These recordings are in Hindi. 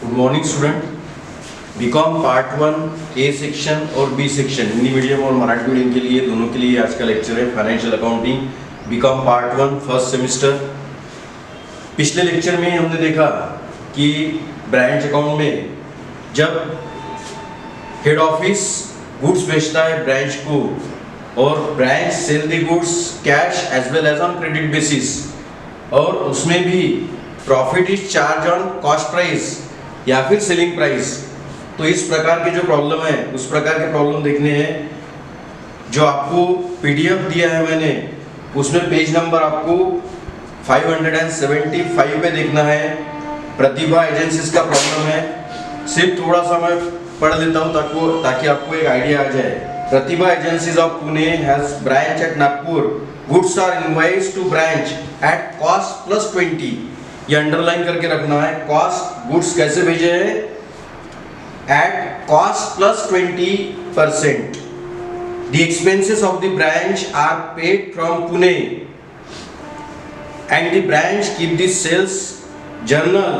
Good morning student. BCom part 1 A section और बी सेक्शन हिंदी मीडियम और मराठी मीडियम के लिए दोनों के लिए आज का लेक्चर है financial accounting BCom part 1 first semester. पिछले लेक्चर में हमने देखा कि ब्रांच अकाउंट में जब हेड ऑफिस गुड्स बेचता है ब्रांच को और branch sell the goods cash as well as on credit basis और उसमें भी profit is charge on cost price या फिर सेलिंग प्राइस। तो इस प्रकार के जो प्रॉब्लम है उस प्रकार के प्रॉब्लम देखने हैं। जो आपको पीडीएफ दिया है मैंने उसमें पेज नंबर आपको 575 पे देखना है। प्रतिभा एजेंसीज का प्रॉब्लम है। सिर्फ थोड़ा सा मैं पढ़ लेता हूँ ताकि आपको एक आइडिया आ जाए। Pratibha agencies of Pune has branch at Nagpur. Goods are invoiced to branch at cost plus 20। ये अंडरलाइन करके रखना है। कॉस्ट गुड्स कैसे भेजे हैं? Eight cost plus 20%। The expenses of the branch are paid from Pune and the branch keep the sales journal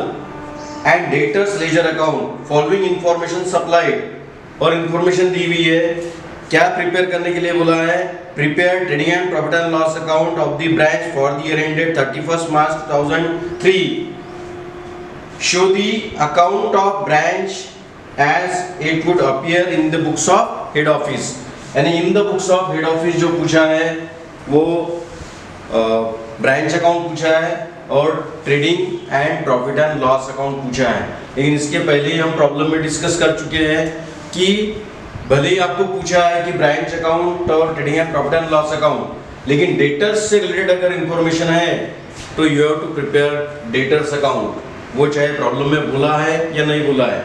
and debtors ledger account. Following information supplied और information दी हुई है। क्या प्रिपेयर करने के लिए बोला है? Prepare trading and profit and loss account of the branch for the year ended 31st March 2003. Show the account of branch as it would appear in the books of head office. यानी इन the books of head office जो पूछा है वो ब्रांच अकाउंट पूछा है और trading and profit and loss account पूछा है। लेकिन इसके पहले ही हम प्रॉब्लम में डिस्कस कर चुके हैं कि भले ही आपको पूछा है कि ब्रांच अकाउंट और trading and profit and loss account, लेकिन डेटर्स से रिलेटेड अगर इंफॉर्मेशन है तो you have to prepare debtors account. वो चाहे प्रॉब्लम में बोला है या नहीं बोला है।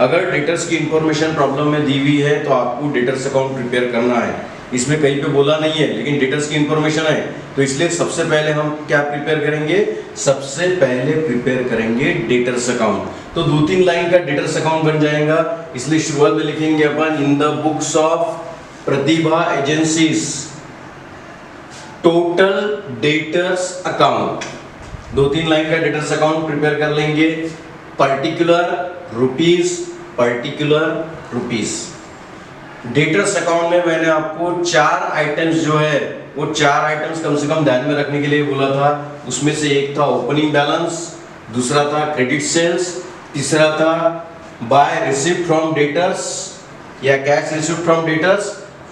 अगर डेटर्स की इंफॉर्मेशन प्रॉब्लम में दी हुई है तो आपको डेटर्स अकाउंट प्रिपेयर करना है। इसमें कहीं पे बोला नहीं है लेकिन डेटर्स की इंफॉर्मेशन है तो इसलिए सबसे पहले हम क्या प्रिपेयर करेंगे? सबसे पहले प्रिपेयर करेंगे डेटर्स अकाउंट। तो 2-3 लाइन का डेटर्स अकाउंट बन जाएगा। इसलिए शुरुआत में लिखेंगे अपन in the books of Pratibha agencies total debtors account. 2-3 line का डेटर्स अकाउंट प्रिपेयर कर लेंगे। Particular rupees. डेटर्स अकाउंट में मैंने आपको 4 आइटम्स जो है वो 4 आइटम्स कम से कम ध्यान में रखने के लिए बोला था। उसमें से एक था ओपनिंग बैलेंस, दूसरा था क्रेडिट सेल्स, तीसरा था बाय रिसीव्ड फ्रॉम डेटर्स या कैश रिसीव्ड फ्रॉम डेटर्स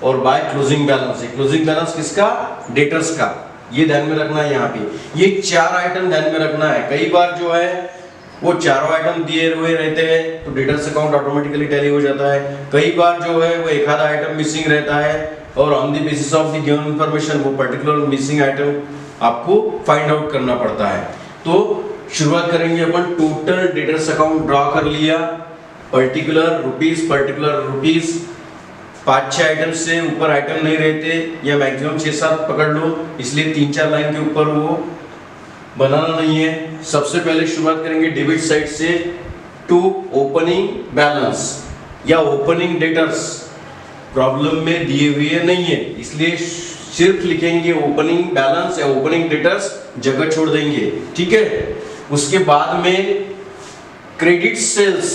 और by closing balance. Closing balance किसका? डेटर्स का। ये ध्यान में रखना है। यहाँ पे ये 4 आइटम ध्यान में रखना है। कई बार जो है वो चारों आइटम दिए हुए रहते हैं तो डेटर्स अकाउंट ऑटोमेटिकली टैली हो जाता है। कई बार जो है वो एक आधा आइटम मिसिंग रहता है और on the basis of the given information वो पर्टिकुलर मिसिंग आइटम आपको फाइंड आउट करना पड़ता है। तो शुरुआत करेंगे अपन। टोटल डेटर्स अकाउंट ड्रॉ कर लिया। पर्टिकुलर रुपीस 5-6 आइटम से ऊपर आइटम नहीं रहते या मैक्सिमम 6-7 पकड़ लो, इसलिए 3-4 लाइन के ऊपर वो बनाना नहीं है। सबसे पहले शुरुआत करेंगे डेबिट साइड से। टू ओपनिंग बैलेंस या ओपनिंग डेटर्स प्रॉब्लम में दिए हुए नहीं है, इसलिए सिर्फ लिखेंगे ओपनिंग बैलेंस या ओपनिंग डेटर्स, जगह छोड़ देंगे। ठीक है। उसके बाद में क्रेडिट सेल्स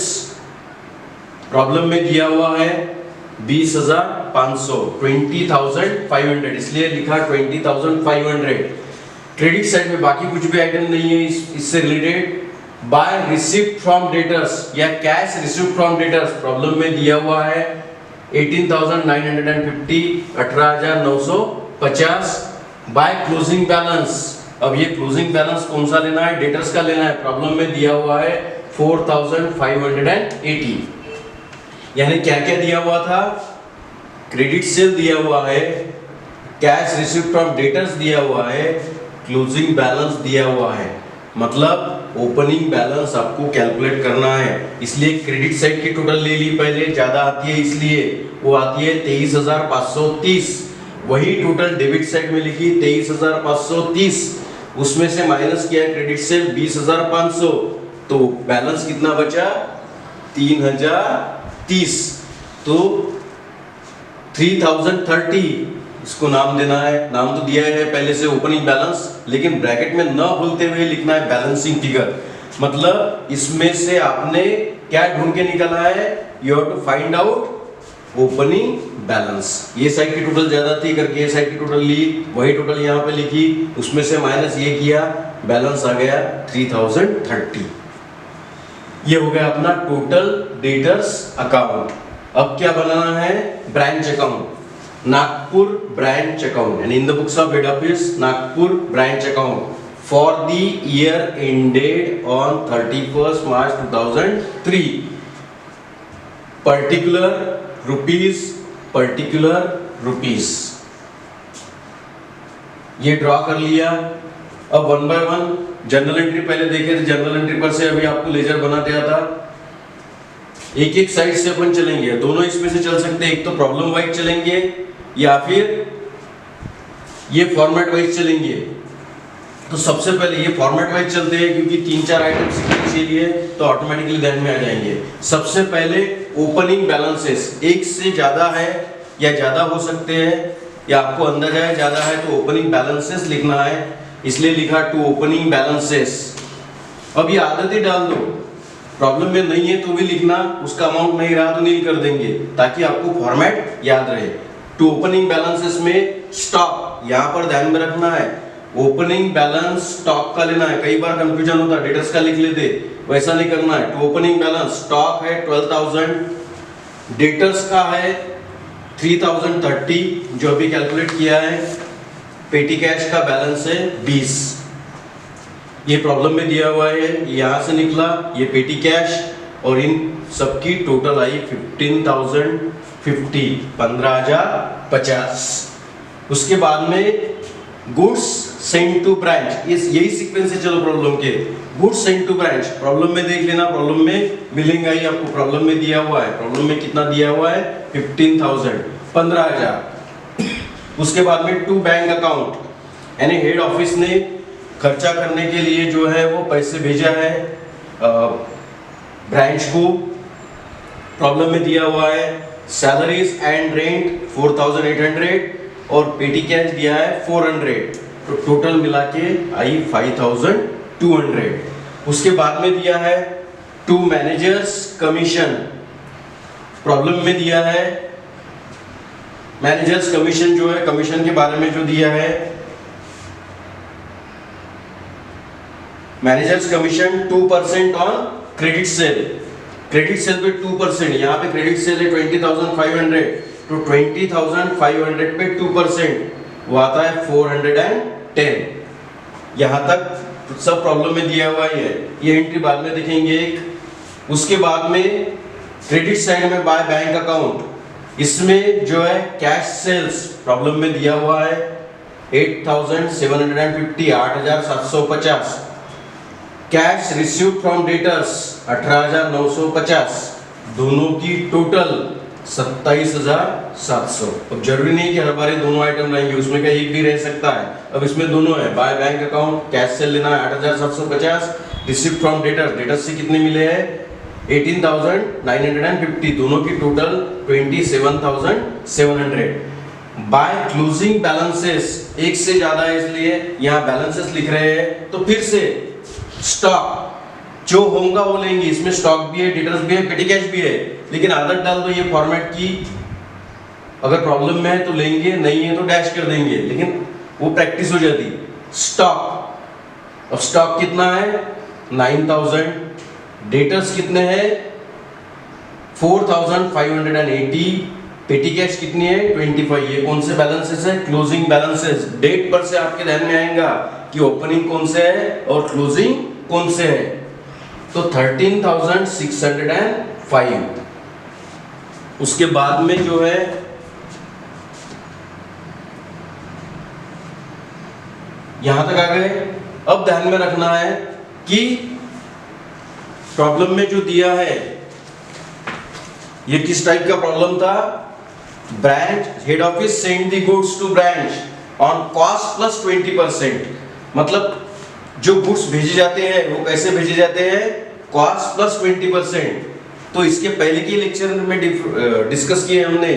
प्रॉब्लम में दिया हुआ है 20,500 20,500, इसलिए लिखा 20,500। क्रेडिट साइड में बाकी कुछ भी आइटम नहीं है इससे related. By received from debtors या cash received from debtors problem में दिया हुआ है 18,950 18,950। बाय क्लोजिंग बैलेंस, अब ये क्लोजिंग बैलेंस कौन सा लेना है? डेटर्स का लेना है। प्रॉब्लम में दिया हुआ है 4,580। यानी क्या क्या दिया हुआ था? क्रेडिट सेल दिया हुआ है, कैश रिसीव्ड फ्रॉम डेटर्स दिया हुआ है, क्लोजिंग बैलेंस दिया हुआ है। मतलब ओपनिंग बैलेंस आपको कैलकुलेट करना है। इसलिए क्रेडिट साइड की टोटल ले ली पहले, ज्यादा आती है इसलिए वो आती है 23,530। वही टोटल डेबिट साइड में लिखी 23,530, उसमें से माइनस किया क्रेडिट सेल 20,500, तो बैलेंस कितना बचा? 3,030। तो 3,030 इसको नाम देना है। नाम तो दिया है पहले से ओपनिंग बैलेंस, लेकिन ब्रैकेट में न भूलते हुए लिखना है बैलेंसिंग फिगर। मतलब इसमें से आपने क्या ढूंढ के निकाला है, you have to find out opening balance. ये साइड की टोटल ज्यादा थी करके ये साइड की टोटल ली, वही टोटल यहाँ पे लिखी, उसमें से माइनस ये किया, बैलेंस आ गया 3030। ये हो गया अपना टोटल डेटर्स अकाउंट। अब क्या बनाना है, branch account, Nagpur branch account, and in the books of head office Nagpur branch account for the year ended on 31st March 2003, particular rupees ये ड्रॉ कर लिया। अब one by one general entry पहले देखे थे, जनरल एंट्री पर से अभी आपको लेजर बनाते आता, एक एक साइड से अपन चलेंगे, दोनों इसमें से चल सकते हैं, एक तो प्रॉब्लम वाइज चलेंगे या फिर ये फॉर्मेट वाइज चलेंगे। तो सबसे पहले ये फॉर्मेट वाइज चलते हैं क्योंकि 3-4 आइटम सीखने के लिए तो ऑटोमेटिकली ध्यान में आ जाएंगे। सबसे पहले ओपनिंग बैलेंसेस, एक से ज्यादा है या ज्यादा हो सकते हैं या आपको अंदाजा है ज्यादा है तो ओपनिंग बैलेंसेस लिखना है, इसलिए लिखा टू ओपनिंग बैलेंसेस। अब ये आदत ही डाल दो, प्रॉब्लम में नहीं है तो भी लिखना, उसका अमाउंट नहीं रहा तो नील कर देंगे ताकि आपको फॉर्मेट याद रहे। टू ओपनिंग बैलेंसेस में स्टॉक यहाँ पर ध्यान में रखना है, ओपनिंग बैलेंस स्टॉक का लेना है, कई बार कंफ्यूजन होता है डेटर्स का लिख लेते, वैसा नहीं करना है। टू ओपनिंग बैलेंस स्टॉक है 12,000, डेटर्स का है 3030 जो अभी कैलकुलेट किया है, पेटी कैश का बैलेंस है 20, ये प्रॉब्लम में दिया हुआ है, यहां से निकला ये पेटी कैश और इन सबकी टोटल आई 15,050, 15,050। उसके बाद में गुड्स सेंट टू ब्रांच, इस यही सीक्वेंस है चलो प्रॉब्लम के, goods sent to branch problem में देख लेना, प्रॉब्लम में मिलेगा ही आपको, प्रॉब्लम में दिया हुआ है, प्रॉब्लम में कितना दिया हुआ है 15,000, 15,000। उसके बाद में टू बैंक अकाउंट यानी हेड ऑफिस ने खर्चा करने के लिए जो है वो पैसे भेजा है ब्रांच को, प्रॉब्लम में दिया हुआ है सैलरीज एंड रेंट 4,800 और पेटी कैश दिया है 400, तो टोटल मिला के आई 5,200। उसके बाद में दिया है टू मैनेजर्स कमीशन, प्रॉब्लम में दिया है मैनेजर्स कमीशन जो है, कमीशन के बारे में जो दिया है managers commission 2% on credit sale, credit sale पे 2%, यहाँ पे क्रेडिट सेल है 20,500 तो 20,500 पे 2% वो आता है 410। यहाँ तक सब प्रॉब्लम में दिया हुआ ही है, ये एंट्री बाद में देखेंगे एक। उसके बाद में क्रेडिट साइड में बाय बैंक अकाउंट, इसमें जो है कैश सेल्स प्रॉब्लम में दिया हुआ है 8,750, 8,750, कैश रिसीव फ्रॉम डेटर्स 18,950, दोनों की टोटल 27,700। अब जरूरी नहीं कि हर बार दोनों आइटम रहेंगे, उसमें का एक भी रह सकता है। अब इसमें दोनों है, बाय बैंक अकाउंट कैश से लेना है 8,750, रिसीव फ्रॉम डेटर्स, डेटर्स से कितने मिले हैं 18,950, दोनों की टोटल 27,700। बाय क्लोजिंग बैलेंसेस, एक से ज्यादा है इसलिए यहाँ बैलेंसेस लिख रहे हैं, तो फिर से स्टॉक जो होगा वो लेंगे, इसमें स्टॉक भी है, डेटर्स भी है, पेटी कैश भी है, लेकिन आदत डाल दो ये फॉर्मेट की, अगर प्रॉब्लम में है तो लेंगे, नहीं है तो डैश कर देंगे, लेकिन वो प्रैक्टिस हो जाती। स्टॉक, अब स्टॉक कितना है 9,000, डेटर्स कितने हैं 4,580, पेटी कैश कितनी है 25। ये कौन से बैलेंसेस है, क्लोजिंग बैलेंसेस। डेट पर से आपके ध्यान में आएगा कि ओपनिंग कौन से है और क्लोजिंग कौन से है, तो 13,605। उसके बाद में जो है यहां तक आ गए। अब ध्यान में रखना है कि प्रॉब्लम में जो दिया है ये किस टाइप का प्रॉब्लम था, branch head office send the goods to branch on cost plus 20%, मतलब जो गुड्स भेजे जाते हैं वो कैसे भेजे जाते हैं, कॉस्ट प्लस 20%। तो इसके पहले के लेक्चर में डिस्कस किए हमने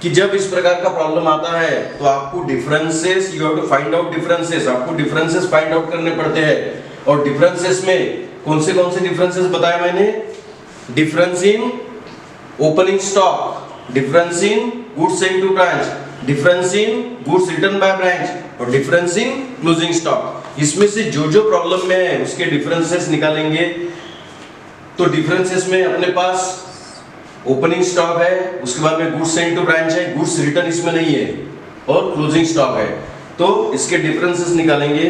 कि जब इस प्रकार का प्रॉब्लम आता है तो आपको differences, you have to find out differences, आपको डिफरेंसेस फाइंड आउट करने पड़ते हैं, और डिफरेंसेस में कौन से डिफरेंसेस बताया मैंने? Difference in opening stock, difference in goods sent to branch, difference in goods return by branch और डिफरेंस इन क्लोजिंग स्टॉक। इसमें से जो जो प्रॉब्लम में है उसके डिफरेंसेस निकालेंगे। तो डिफरेंसेस में अपने पास ओपनिंग स्टॉक है, उसके बाद में गुड्स सेंट टू ब्रांच है, गुड्स रिटर्न इसमें नहीं है और क्लोजिंग स्टॉक है। तो इसके डिफरेंसेस निकालेंगे।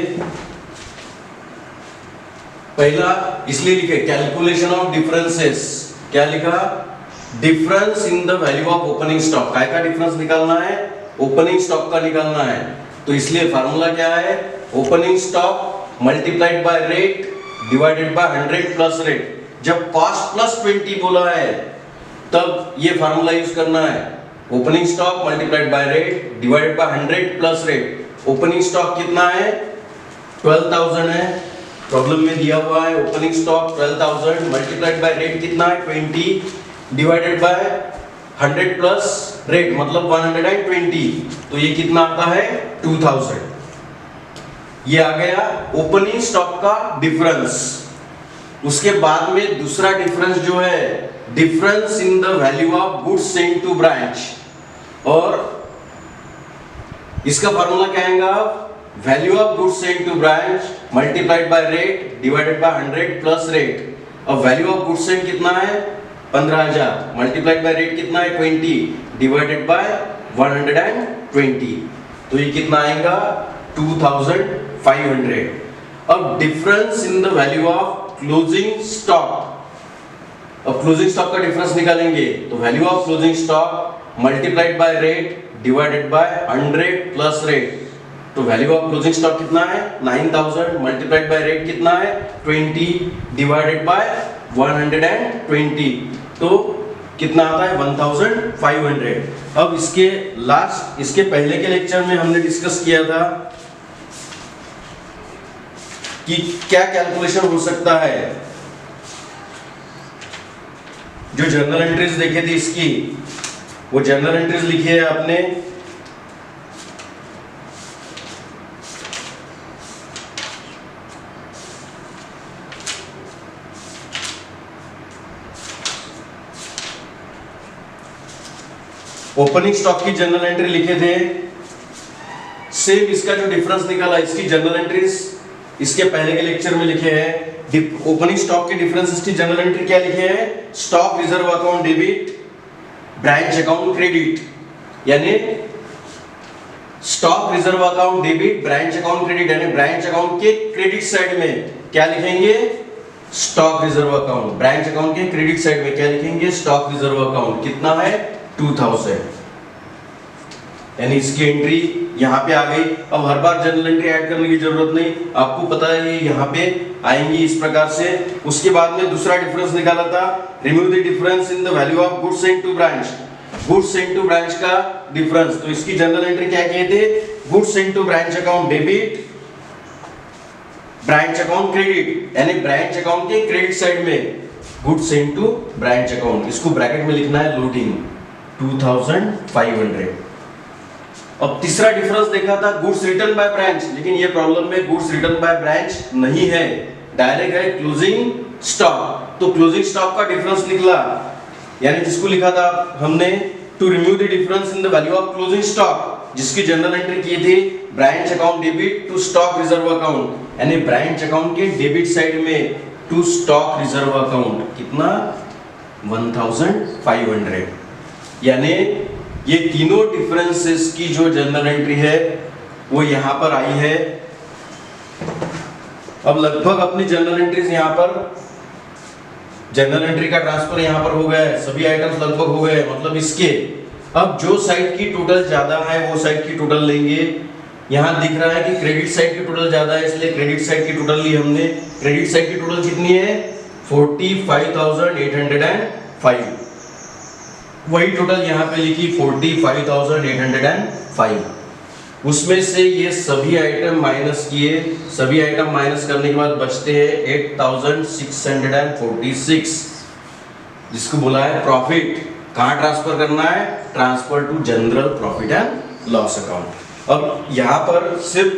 पहला इसलिए लिखे कैलकुलेशन ऑफ डिफरेंसेस। क्या लिखा? Difference in the value of opening stock. काय का डिफरेंस निकालना है? ओपनिंग स्टॉक का निकालना है। तो इसलिए फार्मूला क्या है? Opening stock multiplied by rate divided by 100 plus rate. जब कॉस्ट प्लस 20 बोला है तब ये फार्मूला यूज करना है। Opening stock multiplied by rate divided by 100 plus rate. Opening stock कितना है? 12,000 है, प्रॉब्लम में दिया हुआ है। Opening stock 12,000 multiplied by rate कितना है? 20 डिवाइडेड बाय 100 प्लस रेट मतलब 120। तो ये कितना आता है? 2000। ये आ गया ओपनिंग स्टॉक का डिफरेंस। उसके बाद में दूसरा डिफरेंस जो है difference in the value of goods sent to branch, और इसका फार्मूला क्या आएगा? Value of goods sent to branch multiplied by rate divided by 100 plus rate. और वैल्यू ऑफ गुड्स सेंट कितना है? 15,000 मल्टीप्लाइड बाय रेट कितना है? 20 डिवाइडेड बाय 120। तो ये कितना आएगा? 2500। अब difference in the value of closing stock. अब क्लोजिंग स्टॉक का डिफरेंस निकालेंगे। तो value of closing stock multiplied by rate divided by 100 plus rate. तो वैल्यू ऑफ क्लोजिंग स्टॉक कितना है? 9000 मल्टीप्लाइड बाय रेट कितना है? 20 डिवाइडेड बाय 120। तो कितना आता है? 1500। अब इसके पहले के लेक्चर में हमने डिस्कस किया था कि क्या कैलकुलेशन हो सकता है। जो जर्नल एंट्रीज देखे थे इसकी, वो जर्नल एंट्रीज लिखी है आपने। ओपनिंग स्टॉक की जर्नल एंट्री लिखे थे। सेम इसका जो डिफरेंस निकाला इसकी जर्नल एंट्रीज इसके पहले के लेक्चर में लिखे हैं। ओपनिंग स्टॉक के डिफरेंसेस की जर्नल एंट्री क्या लिखे हैं? Stock reserve account debit, branch account credit. यानी stock reserve account debit, branch account credit. यानी ब्रांच अकाउंट के क्रेडिट साइड में क्या लिखेंगे? Stock reserve account. Branch account के क्रेडिट साइड में क्या लिखेंगे? Stock reserve account. कितना है? 2000। यानी इसकी एंट्री यहाँ पे आ गई। अब हर बार जनरल एंट्री ऐड करने की जरूरत नहीं, आपको पता है ये यहाँ पे आएंगी इस प्रकार से। उसके बाद में दूसरा डिफरेंस निकाला था, remove the difference in the value of goods sent to branch. Goods sent to branch का डिफरेंस। तो इसकी जनरल एंट्री क्या किए थे? Goods sent to branch account debit, branch account credit. यानी ब्रांच अकाउंट के क्रेडिट साइड में goods sent to branch account. इसको ब्रैकेट में लिखना है लोडिंग 2500। अब तीसरा डिफरेंस देखा था गुड्स रिटर्न बाय ब्रांच, लेकिन ये प्रॉब्लम में गुड्स रिटर्न बाय ब्रांच नहीं है, डायरेक्ट है क्लोजिंग स्टॉक। तो क्लोजिंग स्टॉक का डिफरेंस निकला, यानी जिसको लिखा था हमने to remove the difference in the value of closing stock, जिसकी जनरल एंट्री की थी branch account debit to stock reserve account. यानी ब्रांच अकाउंट के डेबिट साइड में टू स्टॉक रिजर्व अकाउंट कितना? 1500। यानी ये तीनों डिफरेंसेस की जो जनरल एंट्री है वो यहां पर आई है। अब लगभग अपनी जनरल एंट्रीज यहां पर, जनरल एंट्री का ट्रांसफर यहां पर हो गया है, सभी आइटम्स लगभग हो गए। मतलब इसके अब जो साइड की टोटल ज्यादा है वो साइड की टोटल लेंगे। यहां दिख रहा है कि क्रेडिट साइड की टोटल ज्यादा है, इसलिए क्रेडिट साइड की टोटल ली हमने। क्रेडिट साइड की टोटल कितनी है? 45,805। वही टोटल यहाँ पे लिखी 45,805। उसमें से ये सभी आइटम माइनस किए, सभी आइटम माइनस करने के बाद बचते हैं 8,646, जिसको बोला है प्रॉफिट। कहाँ ट्रांसफर करना है? Transfer to general profit and loss account. अब यहाँ पर सिर्फ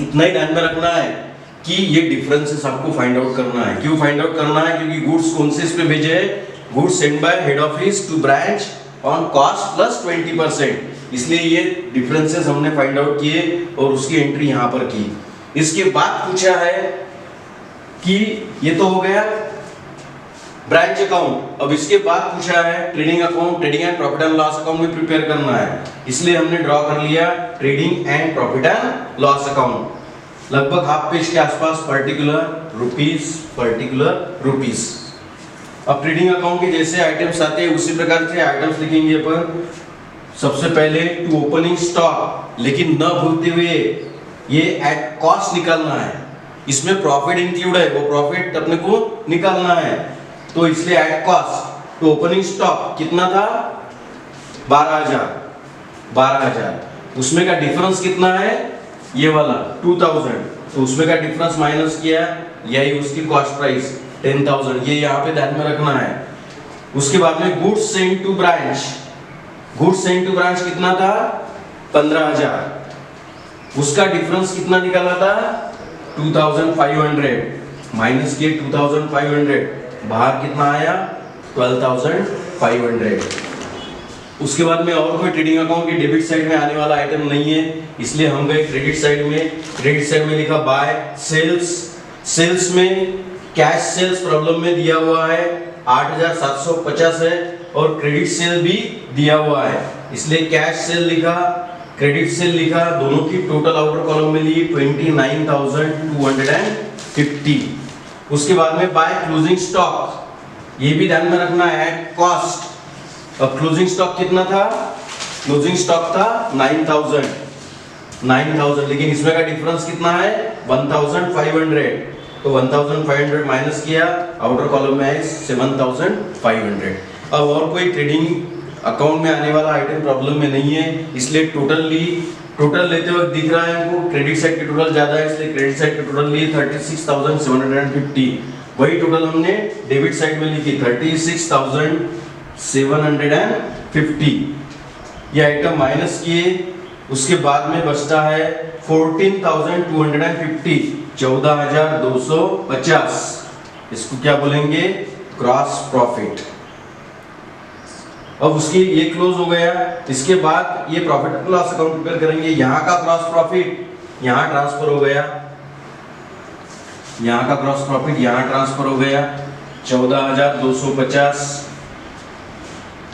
इतना ही ध्यान में रखना है कि ये डिफरेंसेस आपको फाइंड आउट करना है। क्यों फाइंड आउट करना है? क्योंकि गुड्स कौन से इस पे भेजे हैं? Goods send by head office to branch on cost plus 20%, इसलिए ये डिफरेंसेस हमने फाइंड आउट किए और उसकी एंट्री यहाँ पर की। इसके बाद पूछा है कि ये तो हो गया ब्रांच अकाउंट, अब इसके बाद पूछा है trading account, trading and profit and loss account में प्रिपेयर करना है, इसलिए हमने ड्रॉ कर लिया trading and profit and loss account. लगभग हाफ पेज के आसपास पर्टिकुलर रुपीस। अब ट्रेडिंग अकाउंट के जैसे आइटम्स आते हैं उसी प्रकार से आइटम्स लिखेंगे अपन। सबसे पहले टू ओपनिंग स्टॉक, लेकिन न भूलते हुए ये एट कॉस्ट निकालना है, इसमें प्रॉफिट इंक्लूड है, वो प्रॉफिट अपने को निकालना है, तो इसलिए at cost to opening stock कितना था? 12,000। उसमें का डिफरेंस कितना है? ये वाला 2000, तो उसमें का डिफरेंस माइनस किया, यही उसकी कॉस्ट प्राइस 10,000, ये यहाँ पे ध्यान में रखना है। उसके बाद में goods send to branch, goods send to branch कितना था? 15,000, उसका डिफरेंस कितना निकाला था? 2500, माइनस किए 2500, बाहर कितना आया? 12,500। उसके बाद में और कोई ट्रेडिंग अकाउंट के डेबिट साइड में आने वाला आइटम नहीं है, इसलिए हम गए क्रेडिट साइड में। क्रेडिट साइड में लिखा बाय सेल्स, सेल्स में कैश सेल्स प्रॉब्लम में दिया हुआ है 8,750 है और क्रेडिट सेल भी दिया हुआ है, इसलिए कैश सेल लिखा, क्रेडिट सेल लिखा, दोनों की टोटल आउटर कॉलम में ली 29,250। उसके बाद में बाय क्लोजिंग स्टॉक, ये भी ध्यान में रखना है एट कॉस्ट। अब क्लोजिंग स्टॉक कितना था? क्लोजिंग स्टॉक था 9,000, लेकिन इसमें का डिफरेंस कितना है? 1,500, तो 1,500 माइनस किया, आउटर कॉलम में है 7,500। अब और कोई ट्रेडिंग अकाउंट में आने वाला आइटम प्रॉब्लम में नहीं है, इसलिए टोटल लेते वक्त दिख रहा है हमको क्रेडिट साइड की टोटल ज्यादा है, इसलिए क्रेडिट साइड की टोटल ली 36,750। वही टोटल हमने डेबिट साइड में लिखी 36,750। ये आइटम माइनस किए, उसके बाद में बचता है 14,250, 14,250। इसको क्या बोलेंगे? Cross profit. अब उसकी ये क्लोज हो गया, इसके बाद ये profit and loss account prepare करेंगे। यहाँ का क्रॉस प्रॉफिट यहाँ ट्रांसफर हो गया, यहाँ का क्रॉस प्रॉफिट यहाँ ट्रांसफर हो गया 14,250।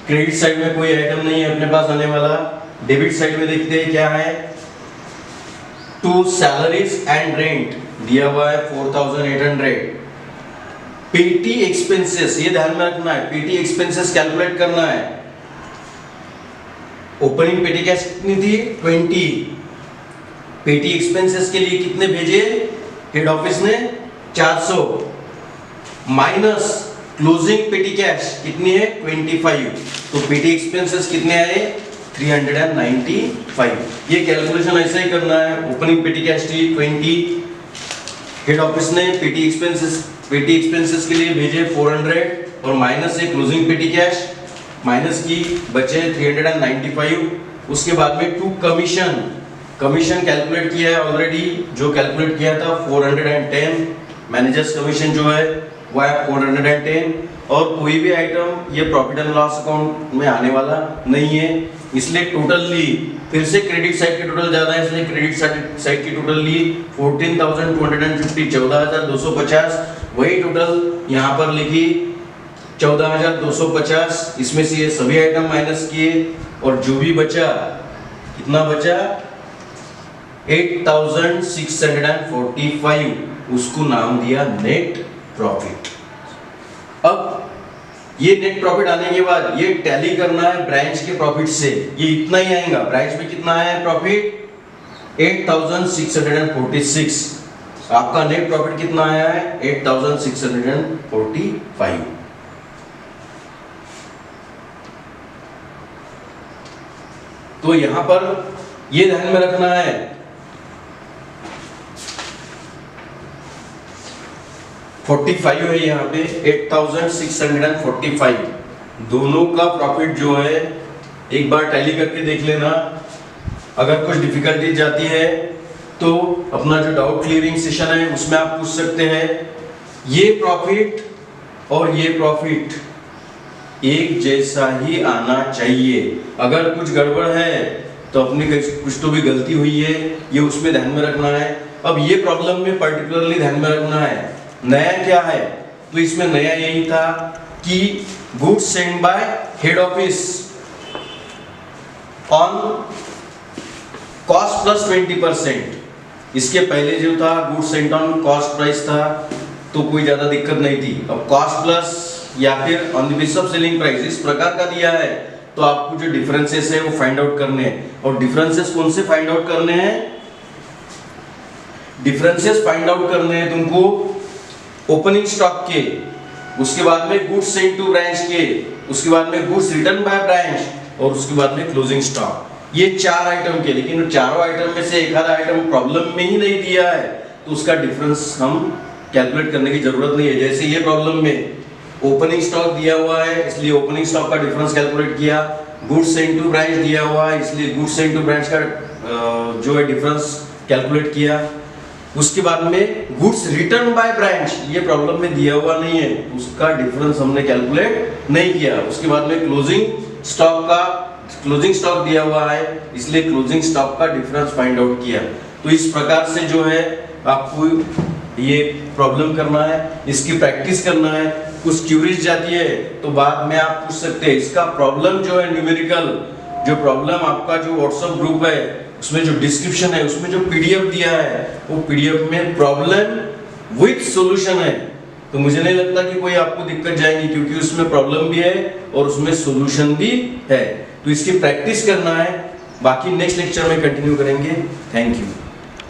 क्रेडिट साइड में कोई आइटम नहीं है अपने पास आने वाला। डेबिट साइड में देखते हैं क्या है। टू सैलरीज एंड रेंट दिया हुआ है 4,800। पेटी एक्सपेंसेस, ये ध्यान में रखना है, पेटी एक्सपेंसेस कैलकुलेट करना है। ओपनिंग पेटी कैश कितनी थी? 20। पेटी एक्सपेंसेस के लिए कितने भेजे हेड ऑफिस ने? 400 माइनस क्लोजिंग पेटी कैश कितनी है? 25, तो पेटी एक्सपेंसेस कितने आए? 395। ये कैलकुलेशन ऐसा ही करना है। ओपनिंग पेटी कैश थी 20, हेड ऑफिस ने पेटी एक्सपेंसेस के लिए भेजे 400 और माइनस से क्लोजिंग पेटी कैश माइनस की, बचे 395। उसके बाद में टू कमीशन कैलकुलेट किया है ऑलरेडी, जो कैलकुलेट किया था 410। मैनेजर्स कमीशन जो है वो है 410। और कोई भी आइटम ये प्रॉफिट एंड लॉस अकाउंट में आने वाला नहीं है, इसलिए टोटल ली, फिर से क्रेडिट साइड की टोटल ज्यादा है, इसलिए क्रेडिट साइड की टोटल ली 14,250, 14,250। वही टोटल यहाँ पर लिखी 14,250। इसमें से ये सभी आइटम माइनस किए और जो भी बचा, कितना बचा? 8,645, उसको नाम दिया नेट प्रॉफिट। अब ये नेट प्रॉफिट आने के बाद ये टैली करना है ब्रांच के प्रॉफिट से, ये इतना ही आएगा। ब्रांच में कितना आया है प्रॉफिट? 8,646। आपका नेट प्रॉफिट कितना आया है? 8,645। तो यहां पर ये ध्यान में रखना है, है यहाँ पे 8,645। दोनों का प्रॉफिट जो है एक बार टैली करके देख लेना। अगर कुछ डिफिकल्टी जाती है तो अपना जो डाउट क्लियरिंग सेशन है उसमें आप पूछ सकते हैं ये प्रॉफिट और ये प्रॉफिट एक जैसा ही आना चाहिए। अगर कुछ गड़बड़ है तो अपनी कुछ तो भी गलती हुई है, ये उसमें ध्यान में रखना है। अब ये प्रॉब्लम में पर्टिकुलरली ध्यान में रखना है नया क्या है, तो इसमें नया यही था कि goods send by head office on cost plus 20%। इसके पहले जो था goods Saint on cost price था, तो कोई ज्यादा दिक्कत नहीं थी। अब कॉस्ट प्लस या फिर on the basis of selling price इस प्रकार का दिया है, तो आपको जो डिफरेंसेस है वो फाइंड आउट करने हैं। और डिफरेंसेस कौन से फाइंड आउट करने हैं? डिफरेंसेस फाइंड आउट करने हैं तुमको ओपनिंग स्टॉक के, उसके बाद में गुड्स सेंट टू ब्रांच के, उसके बाद में गुड्स रिटर्न बाय ब्रांच और उसके बाद में क्लोजिंग स्टॉक। ये 4 आइटम के, लेकिन चारों आइटम में से एक आधा आइटम प्रॉब्लम में ही नहीं दिया है, तो उसका डिफरेंस हम कैलकुलेट करने की जरूरत नहीं है। जैसे ये प्रॉब्लम में ओपनिंग स्टॉक दिया हुआ है, इसलिए ओपनिंग स्टॉक का डिफरेंस कैलकुलेट किया। गुड्स सेंट टू ब्रांच दिया हुआ है, इसलिए गुड्स सेंट टू ब्रांच का जो है डिफरेंस कैलकुलेट किया। उसके बाद में गुड्स रिटर्न बाय ब्रांच, ये प्रॉब्लम में दिया हुआ नहीं है, उसका डिफरेंस हमने कैलकुलेट नहीं किया। उसके बाद में क्लोजिंग स्टॉक दिया हुआ है, इसलिए क्लोजिंग स्टॉक का डिफरेंस फाइंड आउट किया। तो इस प्रकार से जो है आपको ये प्रॉब्लम करना है, इसकी प्रैक्टिस करना है। कुछ क्यूरीज जाती है तो बाद में आप पूछ सकते हैं। इसका प्रॉब्लम जो है न्यूमेरिकल, जो प्रॉब्लम आपका जो व्हाट्सएप ग्रुप है उसमें जो डिस्क्रिप्शन है उसमें जो पीडीएफ दिया है, वो पीडीएफ में प्रॉब्लम विद सॉल्यूशन है। तो मुझे नहीं लगता कि कोई आपको दिक्कत जाएगी, क्योंकि उसमें प्रॉब्लम भी है और उसमें सॉल्यूशन भी है। तो इसकी प्रैक्टिस करना है, बाकी नेक्स्ट लेक्चर में कंटिन्यू करेंगे। Thank you.